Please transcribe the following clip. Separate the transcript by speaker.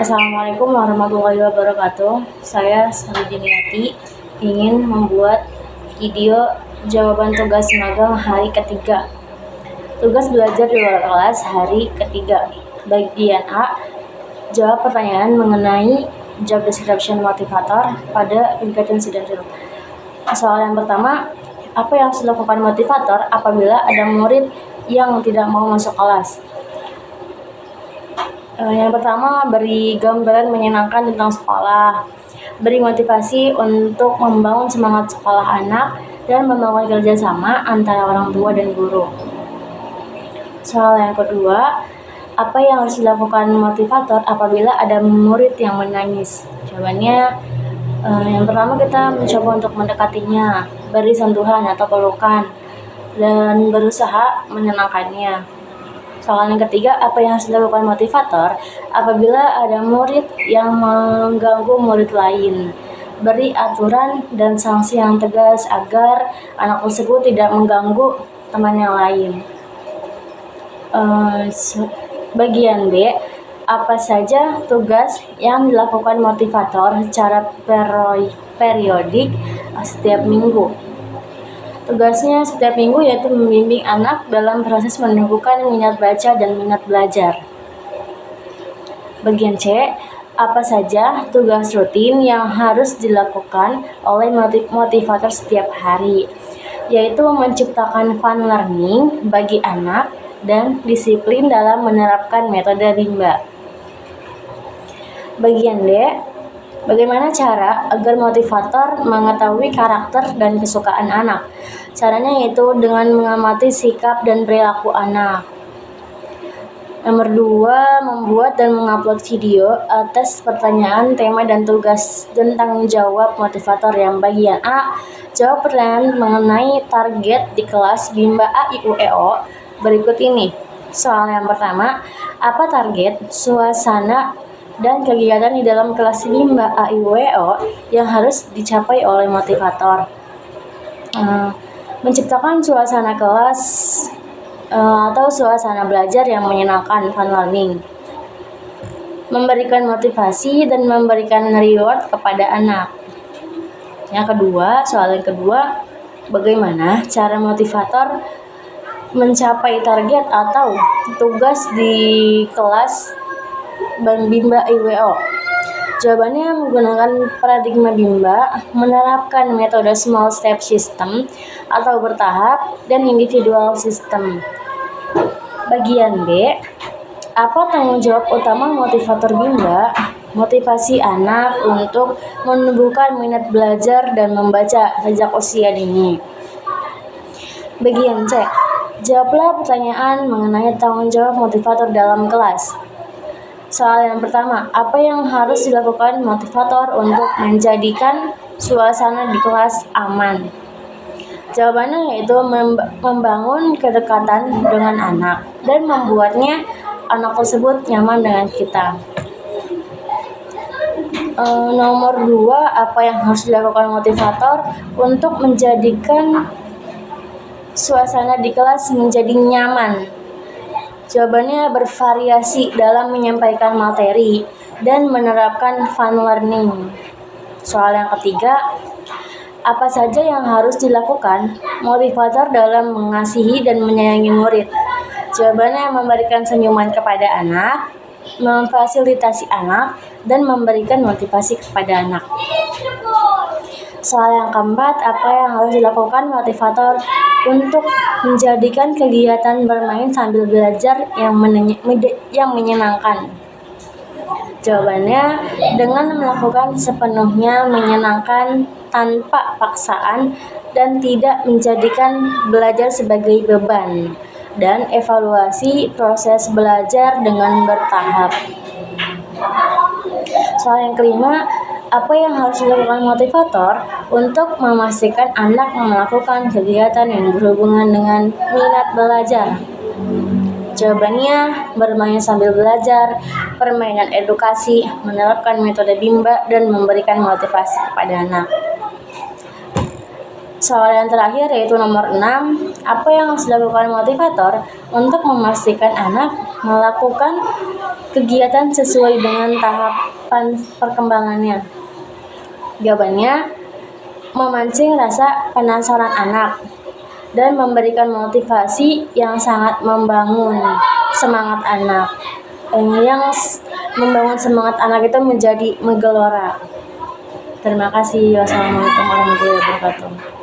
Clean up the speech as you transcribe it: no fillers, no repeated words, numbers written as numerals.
Speaker 1: Assalamualaikum warahmatullahi wabarakatuh. Saya Sari Diniati ingin membuat video jawaban tugas magang hari ketiga. Tugas belajar di luar kelas hari ketiga. Bagian A, jawab pertanyaan mengenai job description motivator pada kegiatan Sidentil. Soal yang pertama, apa yang harus dilakukan motivator apabila ada murid yang tidak mau masuk kelas? Yang pertama, beri gambaran menyenangkan tentang sekolah, beri motivasi untuk membangun semangat sekolah anak, dan membangun kerjasama antara orang tua dan guru. Soal yang kedua, apa yang harus dilakukan motivator apabila ada murid yang menangis? Jawabannya, yang pertama kita mencoba untuk mendekatinya, beri sentuhan atau pelukan, dan berusaha menyenangkannya. Soal yang ketiga, apa yang harus dilakukan motivator apabila ada murid yang mengganggu murid lain? Beri aturan dan sanksi yang tegas agar anak tersebut tidak mengganggu teman yang lain. Bagian B, apa saja tugas yang dilakukan motivator secara periodik setiap minggu? Tugasnya setiap minggu yaitu membimbing anak dalam proses menumbuhkan minat baca dan minat belajar. Bagian C, apa saja tugas rutin yang harus dilakukan oleh motivator setiap hari? Yaitu menciptakan fun learning bagi anak dan disiplin dalam menerapkan metode Bimba. Bagian D, bagaimana cara agar motivator mengetahui karakter dan kesukaan anak? Caranya yaitu dengan mengamati sikap dan perilaku anak. Nomor 2, membuat dan mengupload video atas pertanyaan, tema, dan tugas dan tanggung jawab motivator. Yang bagian A, jawab pertanyaan mengenai target di kelas Bimba A, I, U, E, O berikut ini. Soal yang pertama, apa target, suasana, dan kegiatan di dalam kelas Bimba A, I, U, E, O yang harus dicapai oleh motivator? Menciptakan suasana kelas atau suasana belajar yang menyenangkan, fun learning, memberikan motivasi dan memberikan reward kepada anak. Yang kedua, soal yang kedua, bagaimana cara motivator mencapai target atau tugas di kelas Bimba IWO? Jawabannya menggunakan paradigma Bimba, menerapkan metode small step system atau bertahap, dan individual system. Bagian B, apa tanggung jawab utama motivator Bimba? Motivasi anak untuk menumbuhkan minat belajar dan membaca sejak usia dini. Bagian C, jawablah pertanyaan mengenai tanggung jawab motivator dalam kelas. Soal yang pertama, apa yang harus dilakukan motivator untuk menjadikan suasana di kelas aman? Jawabannya yaitu membangun kedekatan dengan anak dan membuatnya anak tersebut nyaman dengan kita. Nomor 2, apa yang harus dilakukan motivator untuk menjadikan suasana di kelas menjadi nyaman? Jawabannya bervariasi dalam menyampaikan materi dan menerapkan fun learning. Soal yang ketiga, apa saja yang harus dilakukan motivator dalam mengasihi dan menyayangi murid? Jawabannya memberikan senyuman kepada anak, memfasilitasi anak, dan memberikan motivasi kepada anak. Soal yang keempat, apa yang harus dilakukan motivator untuk menjadikan kegiatan bermain sambil belajar yang menyenangkan? Jawabannya, dengan melakukan sepenuhnya menyenangkan tanpa paksaan dan tidak menjadikan belajar sebagai beban, dan evaluasi proses belajar dengan bertahap. Soal yang kelima, apa yang harus dilakukan motivator untuk memastikan anak melakukan kegiatan yang berhubungan dengan minat belajar? Jawabannya, bermain sambil belajar, permainan edukasi, menerapkan metode Bimba, dan memberikan motivasi kepada anak. Soal yang terakhir yaitu nomor 6, apa yang harus dilakukan motivator untuk memastikan anak melakukan kegiatan sesuai dengan tahapan perkembangannya? Jawabannya, memancing rasa penasaran anak dan memberikan motivasi yang sangat membangun semangat anak. Yang membangun semangat anak itu menjadi menggelora. Terima kasih. Wassalamualaikum warahmatullahi wabarakatuh.